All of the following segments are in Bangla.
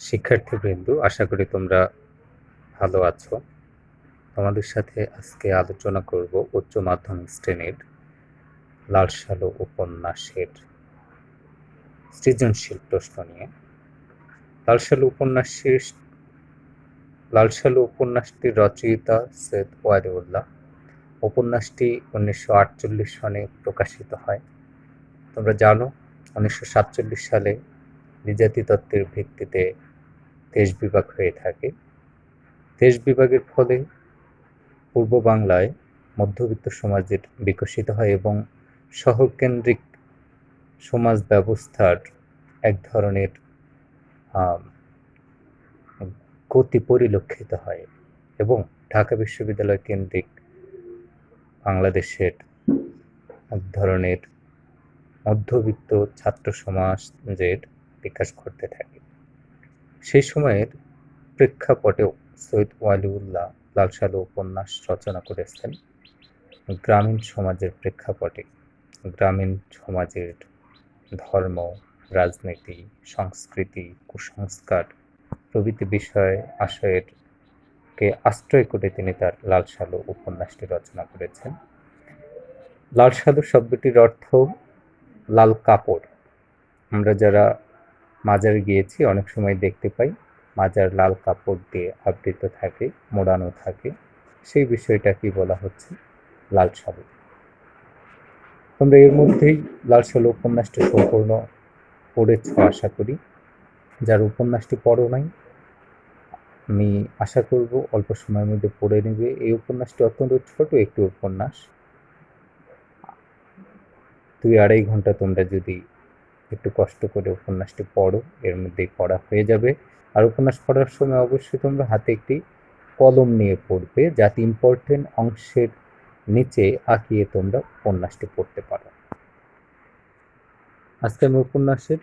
শিক্ষার্থীবৃন্দ, আশা করি তোমরা ভালো আছো। তোমাদের সাথে আজকে আলোচনা করব উচ্চ মাধ্যমিক শ্রেণীর লাল সালু উপন্যাসের সৃজনশীল প্রশ্ন নিয়ে। লাল সালু উপন্যাসটির রচয়িতা সৈয়দ ওয়ালিউল্লাহ। উপন্যাসটি 1948 সনে প্রকাশিত হয়। তোমরা জানো 1947 সালে দ্বিজাতি তত্ত্বের ভিত্তিতে দেশ বিভাগ হয়ে থাকে। দেশ বিভাগের ফলে পূর্ব বাংলায় মধ্যবিত্ত সমাজের বিকশিত হয় এবং শহরকেন্দ্রিক সমাজ ব্যবস্থার এক ধরনের গতি পরিলক্ষিত হয় এবং ঢাকা বিশ্ববিদ্যালয় কেন্দ্রিক বাংলাদেশের এক ধরনের মধ্যবিত্ত ছাত্র সমাজের বিকাশ ঘটতে থাকে। সেই সময়ের প্রেক্ষাপটেও সৈয়দ ওয়ালিউল্লাহ লাল সালু উপন্যাস রচনা করেছেন গ্রামীণ সমাজের প্রেক্ষাপটে। গ্রামীণ সমাজের ধর্ম, রাজনীতি, সংস্কৃতি, কুসংস্কার প্রভৃতি আশয়কে আশ্রয় করে তিনি তার লাল সালু উপন্যাসটি রচনা করেছেন। লাল সালু শব্দটির অর্থ লাল কাপড়। আমরা যারা মাজারে গিয়েছি অনেক সময় দেখতে পাই মাজার লাল কাপড় দিয়ে আবৃত থাকে, মোড়ানো থাকে। সেই বিষয়টাকেই বলা হচ্ছে লাল সালু। তোমরা এর মধ্যেই লাল সালু উপন্যাসটি সম্পূর্ণ পড়েছ আশা করি। যারা উপন্যাসটি পড়ো নাই, আমি আশা করব অল্প সময়ের মধ্যে পড়ে নেবে। এই উপন্যাসটি অত্যন্ত ছোট একটি উপন্যাস। 2-2.5 ঘন্টা তোমরা যদি একটু কষ্ট করে উপন্যাসটি পড়ো, এর মধ্যেই পড়া হয়ে যাবে। আর উপন্যাস পড়ার সময় অবশ্যই তোমরা হাতে একটি কলম নিয়ে পড়বে, যাতে ইম্পর্টেন্ট অংশের নিচে আঁকিয়ে তোমরা উপন্যাসটি পড়তে পারো। আজকে আমি উপন্যাসের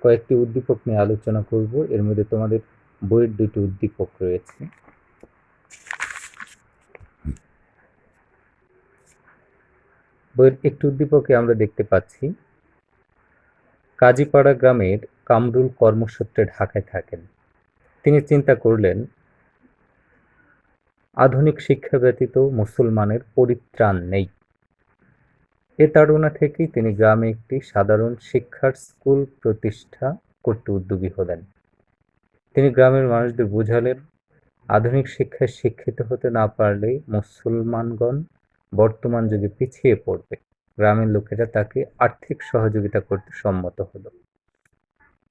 কয়েকটি উদ্দীপক নিয়ে আলোচনা করব। এর মধ্যে তোমাদের বইয়ের 2টি উদ্দীপক রয়েছে। বইয়ের একটি উদ্দীপকে আমরা দেখতে পাচ্ছি, কাজীপাড়া গ্রামের কামরুল কর্মসূত্রে ঢাকায় থাকেন। তিনি চিন্তা করলেন, আধুনিক শিক্ষা ব্যতীত মুসলমানের পরিত্রাণ নেই। এ তাড়না থেকেই তিনি গ্রামে একটি সাধারণ শিক্ষার স্কুল প্রতিষ্ঠা করতে উদ্যোগী হলেন। তিনি গ্রামের মানুষদের বোঝালেন, আধুনিক শিক্ষায় শিক্ষিত হতে না পারলে মুসলমানগণ বর্তমান যুগে পিছিয়ে পড়বে। গ্রামের লোকেরা তাকে আর্থিক সহযোগিতা করতে সম্মত হলো।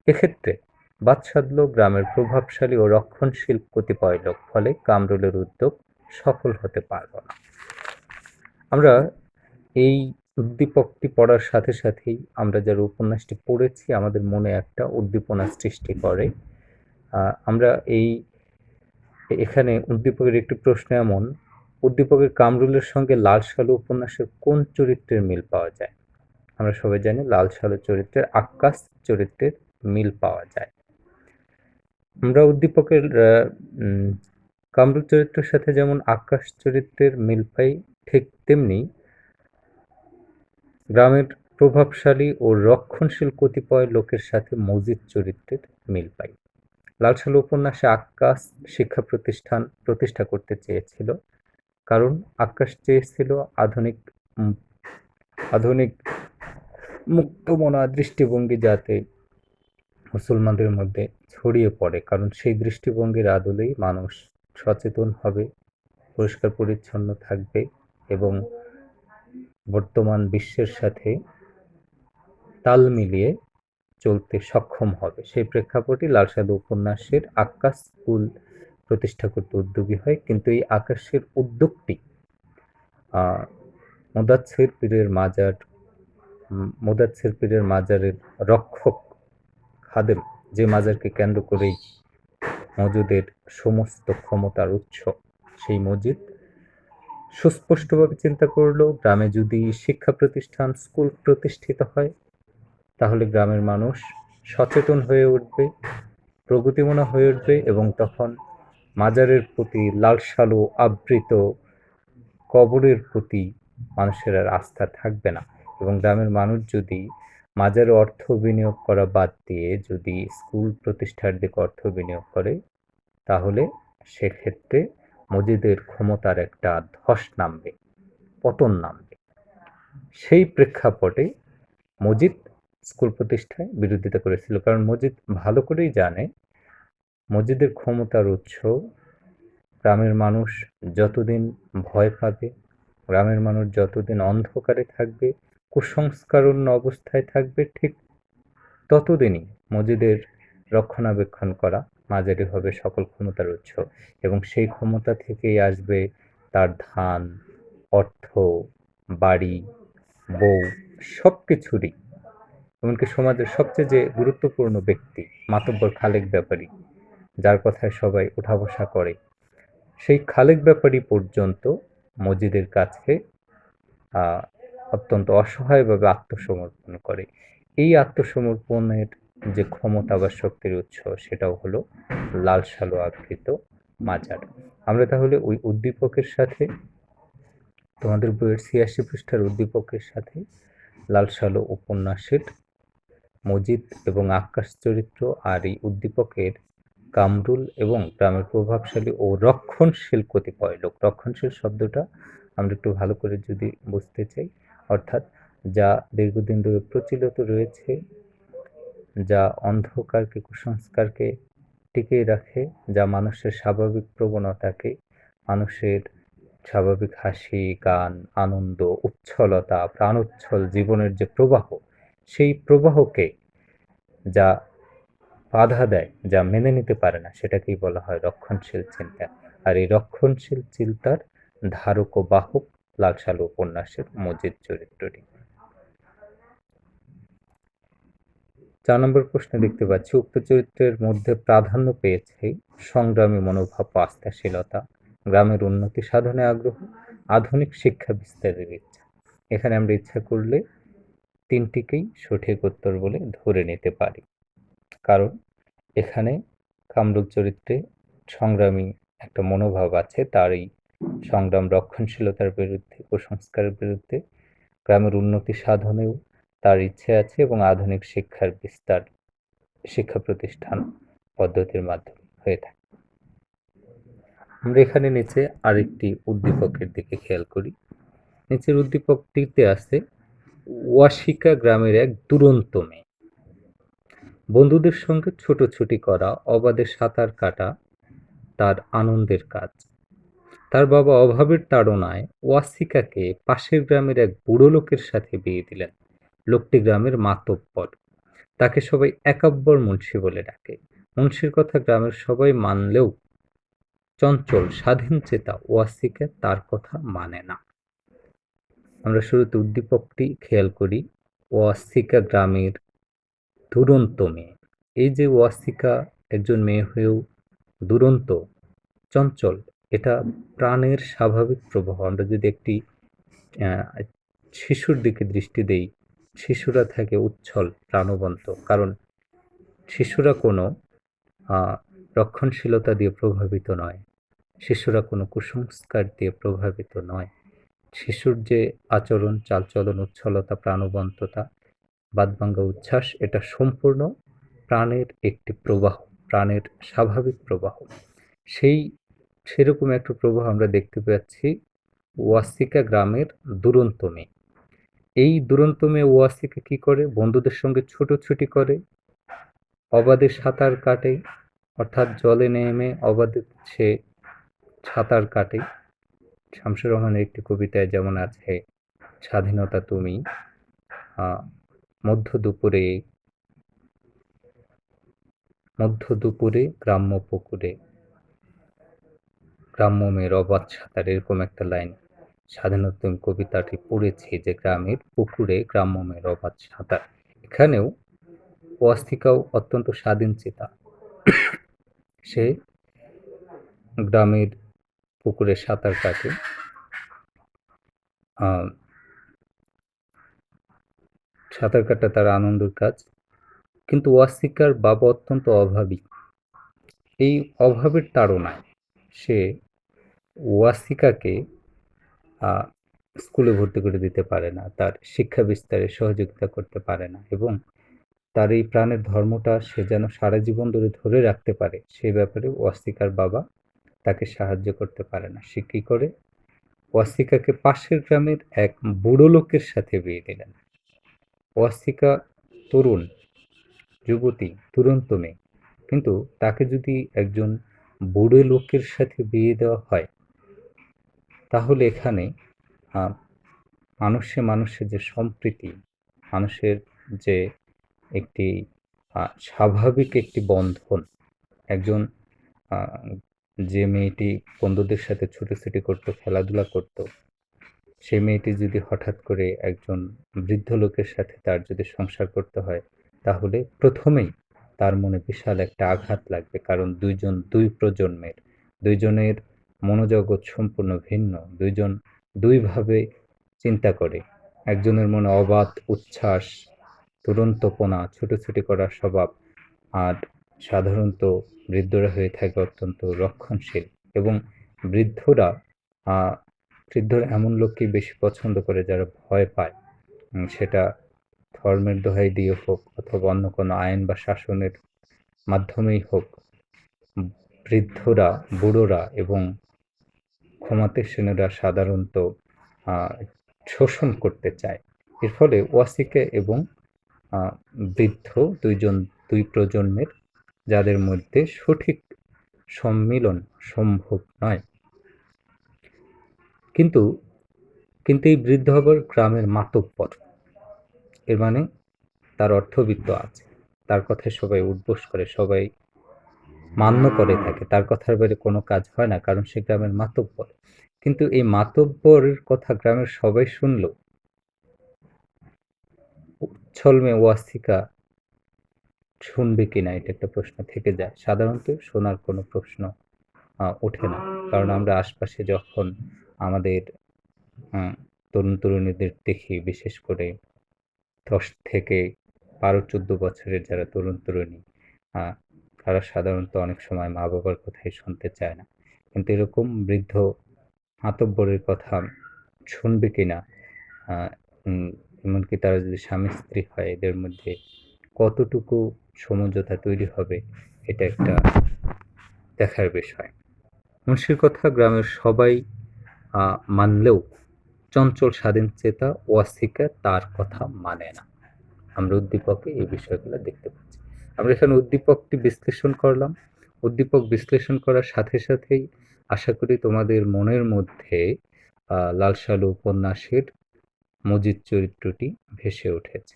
এক্ষেত্রে বাদ সাধল গ্রামের প্রভাবশালী ও রক্ষণশীল কতিপয় লোক, ফলে কামরুলের উদ্যোগ সফল হতে পারল না। আমরা এই উদ্দীপকটি পড়ার সাথে সাথেই আমরা যারা উপন্যাসটি পড়েছি আমাদের মনে একটা উদ্দীপনা সৃষ্টি করে। আমরা এখানে উদ্দীপকের একটি প্রশ্ন এমন, উদ্দীপকের কামরুলের সঙ্গে লাল সালু উপন্যাসের কোন চরিত্রের মিল পাওয়া যায়? আমরা সবাই জানি লাল সালু চরিত্রের আক্কাস চরিত্রের মিল পাওয়া যায়। আমরা উদ্দীপকের কামরুল চরিত্রের সাথে যেমন আক্কাস চরিত্রের মিল পাই, ঠিক তেমনি গ্রামের প্রভাবশালী ও রক্ষণশীল কতিপয় লোকের সাথে মজিদ চরিত্রের মিল পাই। লাল সালু উপন্যাসে আক্কাস শিক্ষা প্রতিষ্ঠান প্রতিষ্ঠা করতে চেয়েছিল, কারণ আক্কাস চেয়েছিল আধুনিক মুক্তমনা দৃষ্টিভঙ্গি যাতে মুসলমানদের মধ্যে ছড়িয়ে পড়ে, কারণ সেই দৃষ্টিভঙ্গির আদলেই মানুষ সচেতন হবে, পরিষ্কার পরিচ্ছন্ন থাকবে এবং বর্তমান বিশ্বের সাথে তাল মিলিয়ে চলতে সক্ষম হবে। সেই প্রেক্ষাপটে লাল সালু উপন্যাসের আক্কাস স্কুল প্রতিষ্ঠা করতে উদ্যোগী হয়, কিন্তু এই আক্কাসের উদ্যোগটি মুদাচ্ছির পীরের মাজারের রক্ষক খাদেম, যে মাজারকে কেন্দ্র করেই মজিদের সমস্ত ক্ষমতার উৎস, সেই মজিদ সুস্পষ্টভাবে চিন্তা করলো, গ্রামে যদি শিক্ষা প্রতিষ্ঠান স্কুল প্রতিষ্ঠিত হয় তাহলে গ্রামের মানুষ সচেতন হয়ে উঠবে, প্রগতিমনা হয়ে উঠবে এবং তখন মাজারের প্রতি, লাল সালু আবৃত কবরের প্রতি মানুষের আর আস্থা থাকবে না। এবং গ্রামের মানুষ যদি মাজারে অর্থ বিনিয়োগ করা বাদ দিয়ে যদি স্কুল প্রতিষ্ঠার দিকে অর্থ বিনিয়োগ করে, তাহলে সেক্ষেত্রে মসজিদের ক্ষমতার একটা ধস নামবে, পতন নামবে। সেই প্রেক্ষাপটে মসজিদ স্কুল প্রতিষ্ঠায় বিরোধিতা করেছিল, কারণ মসজিদ ভালো করেই জানে মসজিদের ক্ষমতার উৎস গ্রামের মানুষ যতদিন ভয় পাবে, গ্রামের মানুষ যতদিন অন্ধকারে থাকবে, কুসংস্কারাচ্ছন্ন অবস্থায় থাকবে, ঠিক ততদিনই মসজিদের রক্ষণাবেক্ষণ করা মাঝারি হবে সকল ক্ষমতার উৎস, এবং সেই ক্ষমতা থেকেই আসবে তার ধান, অর্থ, বাড়ি, বউ, সব কিছুরই। এমনকি সমাজের সবচেয়ে যে গুরুত্বপূর্ণ ব্যক্তি মাতব্বর খালেক ব্যাপারী, যার কথায় সবাই উঠা বসা করে, সেই খালেক ব্যাপারী পর্যন্ত মসজিদের কাছে অত্যন্ত অসহায়ভাবে আত্মসমর্পণ করে। এই আত্মসমর্পণের যে ক্ষমতা বা শক্তির উৎস, সেটাও হলো লাল সালো আবৃত মাজার। আমরা তাহলে ওই উদ্দীপকের সাথে, তোমাদের বইয়ের ৮৬ পৃষ্ঠার উদ্দীপকের সাথে লাল সালো উপন্যাসের মজিদ এবং আক্কাস চরিত্র আর এই উদ্দীপকের কামরুল এবং গ্রামের প্রভাবশালী ও রক্ষণশীল কতিপয় লোক, রক্ষণশীল শব্দটা আমরা একটু ভালো করে যদি বুঝতে চাই, অর্থাৎ যা দীর্ঘদিন ধরে প্রচলিত রয়েছে, যা অন্ধকারকে, কুসংস্কারকে টিকিয়ে রাখে, যা মানুষের স্বাভাবিক প্রবণতাকে, মানুষের স্বাভাবিক হাসি, গান, আনন্দ, উচ্ছলতা, প্রাণোচ্ছল জীবনের যে প্রবাহ, সেই প্রবাহকে যা বাধা দেয়, যা মেনে নিতে পারে না, সেটাকেই বলা হয় রক্ষণশীল চিন্তা। আর এই রক্ষণশীল চিন্তার ধারক ও বাহক লাল সালো উপন্যাসের মজিদ চরিত্রটি। ৪ নম্বর প্রশ্নে দেখতে পাচ্ছি, উক্ত চরিত্রের মধ্যে প্রাধান্য পেয়েছে সংগ্রামী মনোভাব ও আস্থাশীলতা, গ্রামের উন্নতি সাধনে আগ্রহ, আধুনিক শিক্ষা বিস্তারের ইচ্ছা। এখানে আমরা ইচ্ছা করলে তিনটিকেই সঠিক উত্তর বলে ধরে নিতে পারি, কারণ এখানে কামরুল চরিত্রে সংগ্রামী একটা মনোভাব আছে, তার এই সংগ্রাম রক্ষণশীলতার বিরুদ্ধে, কুসংস্কারের বিরুদ্ধে, গ্রামের উন্নতি সাধনেও তার ইচ্ছে আছে, এবং আধুনিক শিক্ষার বিস্তার শিক্ষা প্রতিষ্ঠান পদ্ধতির মাধ্যমে হয়ে থাকে। আমরা এখানে নিচে আরেকটি উদ্দীপকের দিকে খেয়াল করি। নিচের উদ্দীপকটিতে আছে, ওয়াশিকা গ্রামের এক দুরন্ত মেয়ে, বন্ধুদের সঙ্গে ছুটোছুটি করা, অবাধে সাঁতার কাটা তার আনন্দের কাজ। তার বাবা অভাবের তাড়নায় ওয়াসিকাকে পাশের গ্রামের এক বুড়ো লোকের সাথে বিয়ে দিলেন। লোকটি গ্রামের মাতব্বর, তাকে সবাই একাব্বর মুন্সি বলে ডাকে। মুন্সির কথা গ্রামের সবাই মানলেও চঞ্চল স্বাধীনচেতা ওয়াসিকা তার কথা মানে না। আমরা শুরুতে উদ্দীপকটি খেয়াল করি, ওয়াসিকা গ্রামের দুরন্ত মেয়ে। এই যে ওয়াসিকা একজন মেয়ে হয়েও দুরন্ত, চঞ্চল, এটা প্রাণের স্বাভাবিক প্রবাহ। আমরা যদি একটি শিশুর দিকে দৃষ্টি দেই, শিশুরা থাকে উচ্ছল, প্রাণবন্ত, কারণ শিশুরা কোনো রক্ষণশীলতা দিয়ে প্রভাবিত নয়, শিশুরা কোনো কুসংস্কার দিয়ে প্রভাবিত নয়। শিশুর যে আচরণ, চালচলন, উচ্ছলতা, প্রাণবন্ততা, বাদভাঙ্গা উচ্ছ্বাস, এটা সম্পূর্ণ প্রাণের একটি প্রবাহ, প্রাণের স্বাভাবিক প্রবাহ। সেরকম একটা প্রবাহ আমরা দেখতে পাচ্ছি ওয়াসিকা গ্রামের দুরন্ত মেয়ে। এই দুরন্ত মেয়ে ওয়াসিকা কি করে? বন্ধুদের সঙ্গে ছুটোছুটি করে, অবাধে সাঁতার কাটে, অর্থাৎ জলে নেমে অবাধে সে সাঁতার কাটে। শামসুর রহমানের একটি কবিতায় যেমন আছে, স্বাধীনতা তুমি মধ্য দুপুরে গ্রাম্য পুকুরে, গ্রাম্য মেয়ের অবাধ সাঁতার, এরকম একটা লাইন স্বাধীনতা তুমি কবিতাটি পড়েছি, যে গ্রামের পুকুরে গ্রাম্য মেয়ের অবাধ সাঁতার। এখানেও ওয়াসিকাও অত্যন্ত স্বাধীনচেতা, সে গ্রামের পুকুরে সাঁতার কাটে, সাঁতার কাটা তার আনন্দের কাজ। কিন্তু ওয়াসিকার বাবা অত্যন্ত অভাবী। এই অভাবের তাড়নায় সে ওয়াসিকাকে স্কুলে ভর্তি করে দিতে পারে না, তার শিক্ষা বিস্তারে সহযোগিতা করতে পারে না এবং তার এই প্রাণের ধর্মটা সে যেন সারা জীবন ধরে রাখতে পারে সেই ব্যাপারে ওয়াসিকার বাবা তাকে সাহায্য করতে পারে না। সে কী করে? ওয়াসিকাকে পাশের গ্রামের এক বুড়ো লোকের সাথে বিয়ে দিলেন। ওয়াসিকা তরুণ, যুবতী, দুরন্ত মেয়ে। কিন্তু তাকে যদি একজন বুড়ো লোকের সাথে বিয়ে দেওয়া হয়, তাহলে এখানে আ মানুষে যে সম্প্রীতি, মানুষের যে একটি স্বাভাবিক একটি বন্ধন, একজন আ যে মেয়েটি বন্ধুদের সাথে ছুটোছুটি করত, খেলাধুলা করত, সেই মেয়েটি যদি হঠাৎ করে একজন বৃদ্ধ লোকের সাথে তার যদি সংসার করতে হয়, তাহলে প্রথমেই তার মনে বিশাল একটা আঘাত লাগবে। কারণ ২ জন ২ প্রজন্মের, ২ জনের মনোজগৎ সম্পূর্ণ ভিন্ন। ২ জন ২ ভাবে চিন্তা করে। একজনের মনে অবাধ উচ্ছ্বাস, দুরন্তপনা, ছুটোছুটি করার স্বভাব। আর সাধারণত বৃদ্ধরা হয়ে থাকে অত্যন্ত রক্ষণশীল এবং বৃদ্ধরা আ বৃদ্ধরা এমন লোককেই বেশি পছন্দ করে যারা ভয় পায়। সেটা ধর্মের দোহাই দিয়ে হোক অথবা অন্য কোনো আইন বা শাসনের মাধ্যমেই হোক, বৃদ্ধরা, বুড়োরা এবং ক্ষমতাসীনেরা সাধারণত আ শোষণ করতে চায়। এর ফলে ওয়াসিকা এবং আ বৃদ্ধ ২ জন ২ প্রজন্মের যাদের মধ্যে সঠিক সম্মিলন সম্ভব নয়। কিন্তু কিন্তু এই বৃদ্ধ আবার গ্রামের মাতব্বর। এর মানে তার অর্থবিত্ত আছে। তার কথায় সবাই উঠবোস করে, সবাই মান্য করে থাকে। তার কথার বাইরে কোনো কাজ হয় না, কারণ সে গ্রামের মাতব্বর। কিন্তু এই মাতব্বরের কথা গ্রামের সবাই শুনলেও উচ্ছল মেয়ে ওয়াসিকা শুনবে কিনা এটা একটা প্রশ্ন থেকে যায়। সাধারণত শোনার কোনো প্রশ্ন ওঠে না। কারণ আমরা আশপাশে যখন আমাদের তরুণ-তরুণীদের দেখি, বিশেষ করে ১০ থেকে ১২-১৪ বছরের যারা তরুণ-তরুণী, আ তারা সাধারণত অনেক সময় মা-বাবার কথাই শুনতে চায় না। কিন্তু এরকম বৃদ্ধ মাতব্বরের কথা শুনবে কিনা, আ উম এমনকি তারা যদি স্বামী-স্ত্রী হয়, এদের মধ্যে কতটুকু সমঝোতা তৈরি হবে, এটা একটা দেখার বিষয়। মুন্সির কথা গ্রামের সবাই আ মানলেও চঞ্চল স্বাধীনচেতা ওয়াসিকা তার কথা মানে না। আমরা উদ্দীপকে এই বিষয়গুলো দেখতে পাচ্ছি। আমরা এখানে উদ্দীপকটি বিশ্লেষণ করলাম। উদ্দীপক বিশ্লেষণ করার সাথে সাথেই আশা করি তোমাদের মনের মধ্যে লাল সালু উপন্যাসের মজিদ চরিত্রটি ভেসে উঠেছে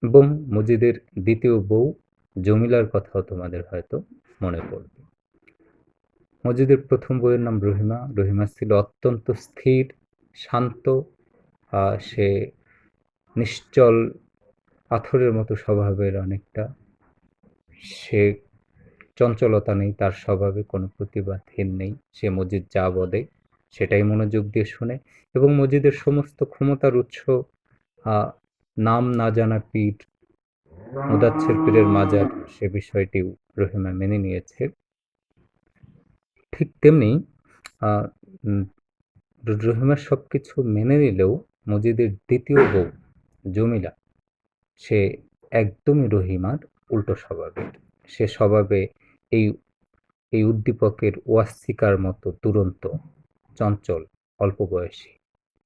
এবং মজিদের দ্বিতীয় বউ জমিলার কথাও তোমাদের হয়তো মনে পড়বে। মজিদের প্রথম বউয়ের নাম রহিমা। রহিমা ছিল অত্যন্ত স্থির, শান্ত, সে নিশ্চল পাথরের মতো স্বভাবের অনেকটা। সে চঞ্চলতা নেই তার স্বভাবে, কোনো প্রতিবাদহীন নেই। সে মজিদ যা বলে সেটাই মনোযোগ দিয়ে শোনে এবং মজিদের সমস্ত ক্ষমতার উৎস নাম না জানা পীর, মুদাচ্ছির পীরের মাজার, সে বিষয়টিও রহিমা মেনে নিয়েছে। ঠিক তেমনি আ উম রহিমা সবকিছু মেনে নিলেও মজিদের দ্বিতীয় বউ জমিলা, সে একদমই রহিমার উল্টো স্বভাবের। সে স্বভাবে এই এই উদ্দীপকের ওয়াসিকার মতো দুরন্ত, চঞ্চল, অল্প বয়সী।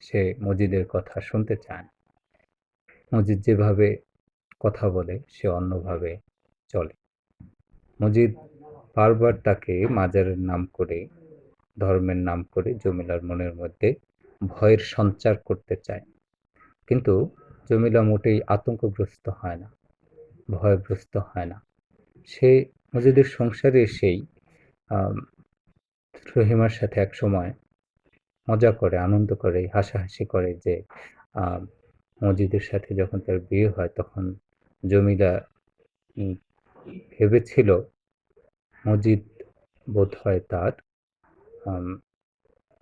সে মজিদের কথা শুনতে চায় না। মজিদ যেভাবে কথা বলে সে অন্যভাবে চলে। মজিদ বারবার তাকে মাজারের নাম করে, ধর্মের নাম করে জমিলার মনের মধ্যে ভয়ের সঞ্চার করতে চায়। কিন্তু জমিলা মোটেই আতঙ্কগ্রস্ত হয় না, ভয়গ্রস্ত হয় না। সে মজিদের সংসারে এসেই রহিমার সাথে একসময় মজা করে, আনন্দ করে, হাসাহাসি করে যে মজিদের সাথে যখন তার বিয়ে হয় তখন জমিলা ভেবেছিল মজিদ বোধহয় তার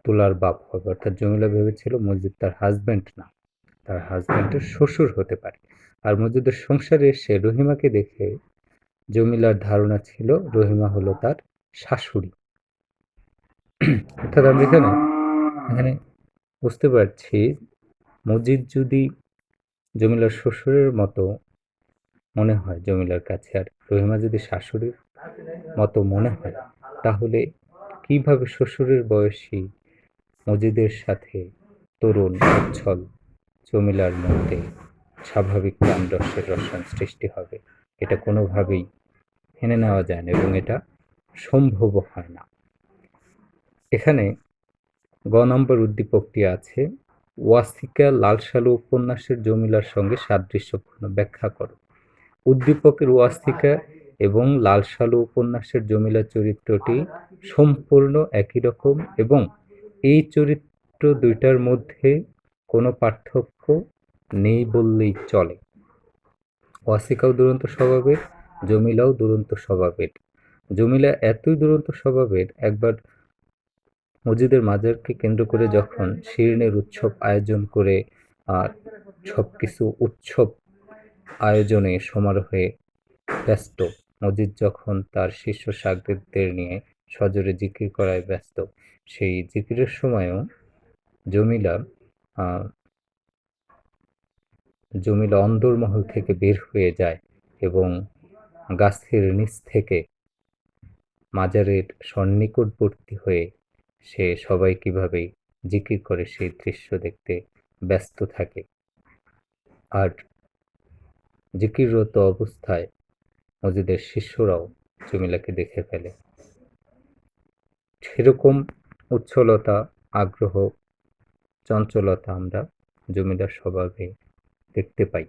তুলার বাপ হবে, অর্থাৎ জমিলা ভেবেছিল মজিদ তার হাজব্যান্ড না, তার হাজব্যান্ডের শ্বশুর হতে পারে। আর মজিদের সংসারে এসে রহিমাকে দেখে জমিলার ধারণা ছিল রহিমা হলো তার শাশুড়ি। অর্থাৎ আমরা এখানে বুঝতে পারছি মজিদ যদি জমিলার শ্বশুরের মতো মনে হয় জমিলার কাছে, আর রহিমা যদি শাশুড়ির মতো মনে হয়, তাহলে কিভাবে শ্বশুরের বয়সী মজিদের সাথে তরুণ অচ্ছল জমিলার মধ্যে স্বাভাবিক প্রাণরসের রসায়ন সৃষ্টি হবে? এটা কোনোভাবেই মেনে নেওয়া যায় না এবং এটা সম্ভবও হয় না। এখানে নম্বর উদ্দীপকটি আছে, ওয়াসিকা লালসালু উপন্যাসের জমিলার সঙ্গে সাদৃশ্যপূর্ণ ব্যাখ্যা করো। উদ্দীপকের ওয়াসিকা এবং লালসালু উপন্যাসের জমিলা চরিত্রটি সম্পূর্ণ একই রকম এবং এই চরিত্র দুইটার মধ্যে কোনো পার্থক্য নেই বললেই চলে। ওয়াসিকাও দুরন্ত স্বভাবের, জমিলাও দুরন্ত স্বভাবের। জমিলা এতই দুরন্ত স্বভাবের, একবার মজিদের মাজারকে কেন্দ্র করে যখন শিরিনের উৎসব আয়োজন করে আর সবকিছু উৎসব আয়োজনে সমারোহে ব্যস্ত, মজিদ যখন তার শিষ্য শাগরেদদের নিয়ে সজোরে জিকির করায় ব্যস্ত, সেই জিকিরের সময়ও জমিলা আহ, জমিলা অন্দরমহল থেকে বের হয়ে যায় এবং গাছের নিচ থেকে মাজারের সন্নিকটবর্তী হয়ে সে সবাই কিভাবে জিকির করে সেই দৃশ্য দেখতে ব্যস্ত থাকে। আর জিকিররত অবস্থায় মজিদের শিষ্যরাও জমিলাকে দেখে ফেলে। সেরকম উচ্ছলতা, আগ্রহ, চঞ্চলতা আমরা জমিলার স্বভাবে দেখতে পাই।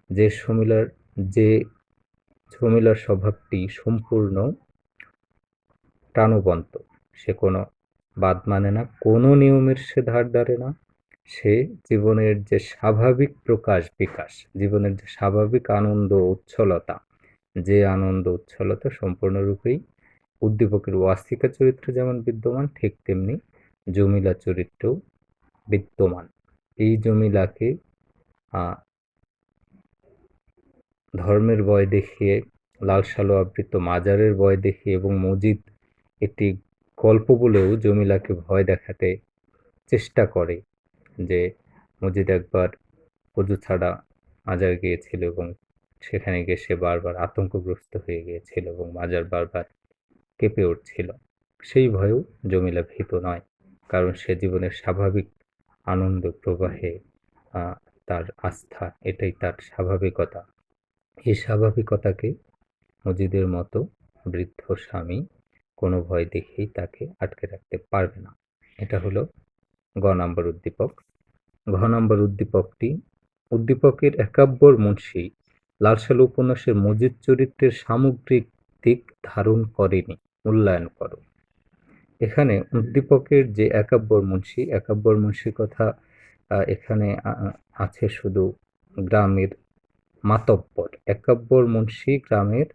যে জমিলার যে জমিলার স্বভাবটি সম্পূর্ণ প্রাণবন্ত, সে কোনো বাদ মানে না, কোনো নিয়মের সে ধার ধারে না। সে জীবনের যে স্বাভাবিক প্রকাশ বিকাশ, জীবনের যে স্বাভাবিক আনন্দ উচ্ছলতা, যে আনন্দ উচ্ছলতা সম্পূর্ণরূপেই উদ্দীপকের ওয়াসিকা চরিত্র যেমন বিদ্যমান, ঠিক তেমনি জমিলা চরিত্রও বিদ্যমান। এই জমিলাকে আহ, ধর্মের ভয় দেখিয়ে, লাল সালো আবৃত মাজারের ভয় দেখিয়ে এবং মজিদ একটি গল্প বলেও জমিলাকে ভয় দেখাতে চেষ্টা করে যে মজিদ একবার অজু ছাড়া মাজার গিয়েছিল এবং সেখানে গিয়ে সে বারবার আতঙ্কগ্রস্ত হয়ে গিয়েছিল এবং মাজার বারবার কেঁপে উঠছিল। সেই ভয়েও জমিলা ভীত নয়, কারণ সে জীবনের স্বাভাবিক আনন্দ প্রবাহে আহ, তার আস্থা, এটাই তার স্বাভাবিকতা। এই স্বাভাবিকতাকে মজিদের মতো বৃদ্ধ স্বামী কোনো ভয় দেখেই তাকে আটকে রাখতে পারবে না। এটা হলো নম্বর উদ্দীপক। নম্বর উদ্দীপকটি, উদ্দীপকের একাব্বর মুন্সী লালসালু উপন্যাসের মজিদ চরিত্রের সামগ্রিক দিক ধারণ করেনি, মূল্যায়ন করো। এখানে উদ্দীপকের যে একাব্বর মুন্সির কথা এখানে আছে শুধু গ্রামের মাতব্বর। একাব্বর মুন্সি গ্রামের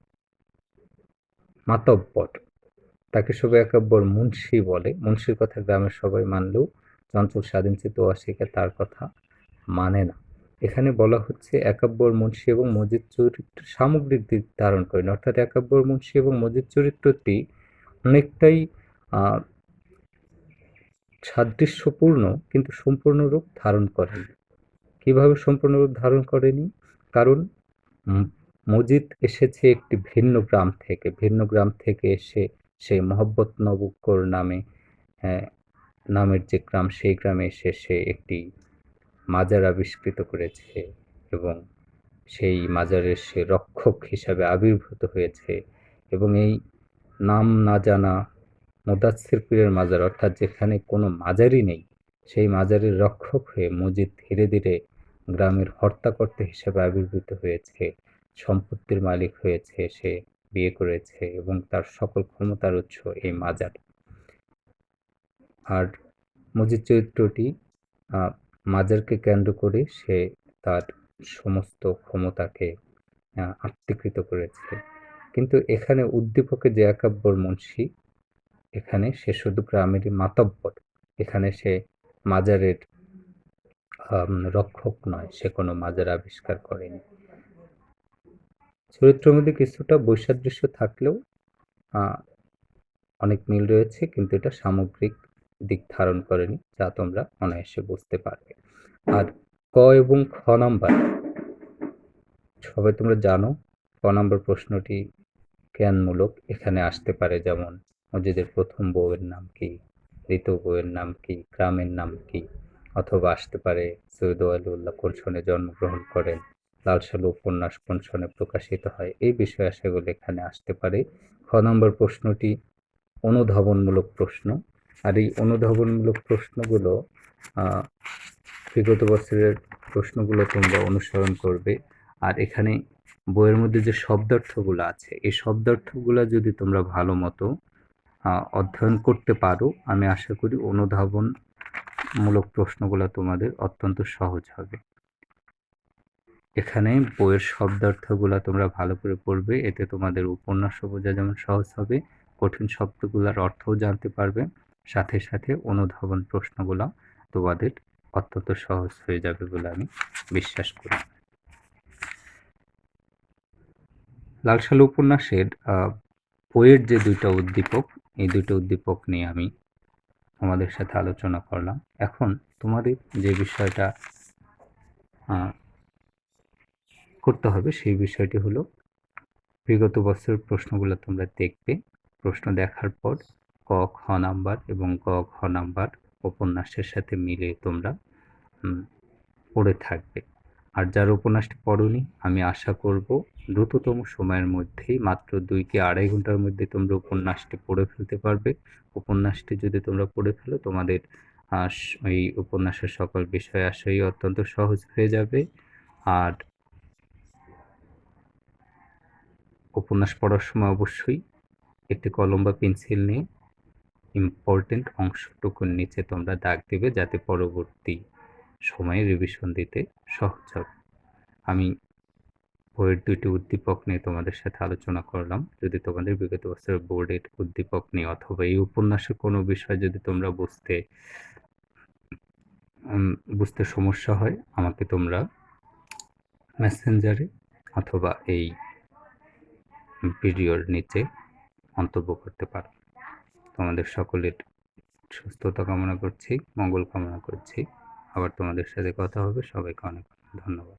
মাতব্বর, তাকে সবাই একাব্বর মুন্সি বলে। মুন্সির কথা গ্রামের সবাই মানলেও চঞ্চল স্বাধীনচিত্ত ওয়াসিকা তার কথা মানে না। এখানে বলা হচ্ছে একাব্বর মুন্সি এবং মজিদ চরিত্র সামগ্রিক দিক ধারণ করেন, অর্থাৎ একাব্বর মুন্সি এবং মজিদ চরিত্রটি অনেকটাই আহ, সাদৃশ্যপূর্ণ, কিন্তু সম্পূর্ণ রূপ ধারণ করেনি। কিভাবে সম্পূর্ণ রূপ ধারণ করেনি? কারণ মজিদ এসেছে একটি ভিন্ন গ্রাম থেকে এসে সে মহব্বত নবুক্কর নামের যে গ্রাম, সেই গ্রামে এসে সে একটি মাজার আবিষ্কৃত করেছে এবং সেই মাজারের সে রক্ষক হিসাবে আবির্ভূত হয়েছে এবং এই নাম না জানা মুদাচ্ছির পীরের মাজার, অর্থাৎ যেখানে কোনো মাজারই নেই, সেই মাজারের রক্ষক হয়ে মজিদ ধীরে ধীরে গ্রামের হর্তাকর্তা হিসেবে আবির্ভূত হয়েছে, সম্পত্তির মালিক হয়েছে, সে বিয়ে করেছে এবং তার সকল ক্ষমতার উৎস এই মাজার। আর মজিদ চরিত্রটি মাজারকে কেন্দ্র করে সে তার সমস্ত ক্ষমতাকে আত্মীকৃত করেছে। কিন্তু এখানে উদ্দীপকে যে একাব্বর মুন্সি, এখানে সে শুধু গ্রামেরই মাতব্বর। এখানে সে মাজারের রক্ষক নয়, সে কোনো মাজার আবিষ্কার করেনি। চরিত্রের মধ্যে কিছুটা বৈসাদৃশ্য থাকলেও অনেক মিল রয়েছে, কিন্তু এটা সামগ্রিক দিক ধারণ করেনি, যা তোমরা অনায়াসে বুঝতে পারবে। আর ক এবং খ নাম্বার সবাই তোমরা জানো, ক নাম্বার প্রশ্নটি জ্ঞানমূলক, এখানে আসতে পারে যেমন মসজিদের প্রথম বউয়ের নাম কি, দ্বিতীয় বউয়ের নাম কি, গ্রামের নাম কি, অথবা আসতে পারে সৈয়দ ওয়ালিউল্লাহ কোন সনে জন্মগ্রহণ করেন, লাল সালু উপন্যাস কোন সনে প্রকাশিত হয়, এই বিষয় আশাগুলো এখানে আসতে পারে। খ নম্বর প্রশ্নটি অনুধাবনমূলক প্রশ্ন, আর এই অনুধাবনমূলক প্রশ্নগুলো বিগত বছরের প্রশ্নগুলো তোমরা অনুসরণ করবে। আর এখানে বইয়ের মধ্যে যে শব্দার্থগুলো আছে, এই শব্দার্থগুলো যদি তোমরা ভালো মতো অধ্যয়ন করতে পারো, আমি আশা করি অনুধাবনমূলক প্রশ্নগুলো তোমাদের অত্যন্ত সহজ হবে। এখানে বইয়ের শব্দার্থগুলো তোমরা ভালো করে পড়বে, এতে তোমাদের উপন্যাস বোঝা যেমন সহজ হবে, কঠিন শব্দগুলোর অর্থও জানতে পারবে, সাথে সাথে অনুধাবন প্রশ্নগুলো তোমাদের অত্যন্ত সহজ হয়ে যাবে বলে আমি বিশ্বাস করি। লাল সালু উপন্যাসের বইয়ের যে দুইটা উদ্দীপক, এই দুইটা উদ্দীপক নিয়ে আমি তোমাদের সাথে আলোচনা করলাম। এখন তোমাদের যে বিষয়টা করতে হবে সেই বিষয়টি হলো, বিগত বছরের প্রশ্নগুলো তোমরা দেখবে, প্রশ্ন দেখার পর ক খ নাম্বার এবং গ ঘ নাম্বার উপন্যাসের সাথে মিলে তোমরা পড়ে থাকবে। আর যারা উপন্যাসটি পড়োনি, আমি আশা করব দ্রুততম সময়ের মধ্যেই, মাত্র 2 কি 2.5 ঘন্টার মধ্যে তোমরা উপন্যাসটি পড়ে ফেলতে পারবে। উপন্যাসটি যদি তোমরা পড়ে ফেলো, তোমাদের এই উপন্যাসের সকল বিষয় আশাই অত্যন্ত সহজ হয়ে যাবে। আর উপন্যাস পড়ার সময় অবশ্যই একটি কলম বা পেন্সিল নিয়ে ইম্পর্টেন্ট অংশটুকুর নিচে তোমরা দাগ দেবে, যাতে পরবর্তী সময়ে রিভিশন দিতে সহজ হবে। আমি বইয়ের 2টি উদ্দীপক নিয়ে তোমাদের সাথে আলোচনা করলাম। যদি তোমাদের বিগত বছরের বোর্ডের উদ্দীপক নিয়ে অথবা এই উপন্যাসের কোনো বিষয় যদি তোমরা বুঝতে সমস্যা হয়, আমাকে তোমরা মেসেঞ্জারে অথবা এই ভিডিওর নিচে মন্তব্য করতে পারো। তোমাদের সকলের সুস্থতা কামনা করছি, মঙ্গল কামনা করছি। আবার তোমাদের সাথে কথা হবে। সবাইকে অনেক ধন্যবাদ।